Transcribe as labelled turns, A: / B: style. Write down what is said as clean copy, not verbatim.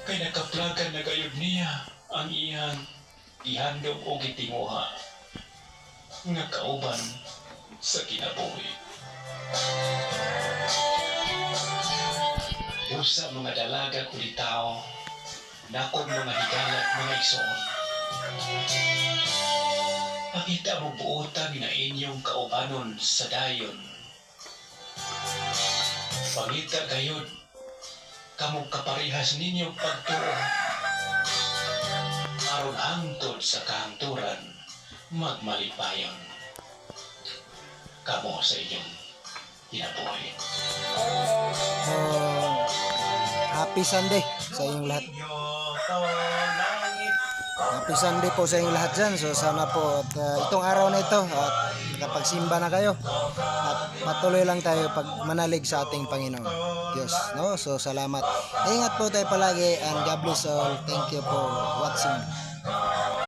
A: Kay nakaplagan na gayud niya ang iyang ihandog o gitinguha nga kauban sa kinabuhi. Usa mga dalaga kundi tao, nakon mga higalat mga igsoon. Pakita mo buotan na inyong kaubanon sa dayon. Pangita gayod, kamong kaparihas ninyong pagtuo. Aron hangtod sa kahangturan, magmalipayon. Kamo sa inyong kinabuhi.
B: So, happy Sunday sa inyong lahat. Happy Sunday po sa inyong lahat dyan. So sana po at itong araw na ito at nakapagsimba na kayo at patuloy lang tayo pag manalig sa ating Panginoon Diyos, no? So salamat. Ingat po tayo palagi and God bless all. Thank you for watching.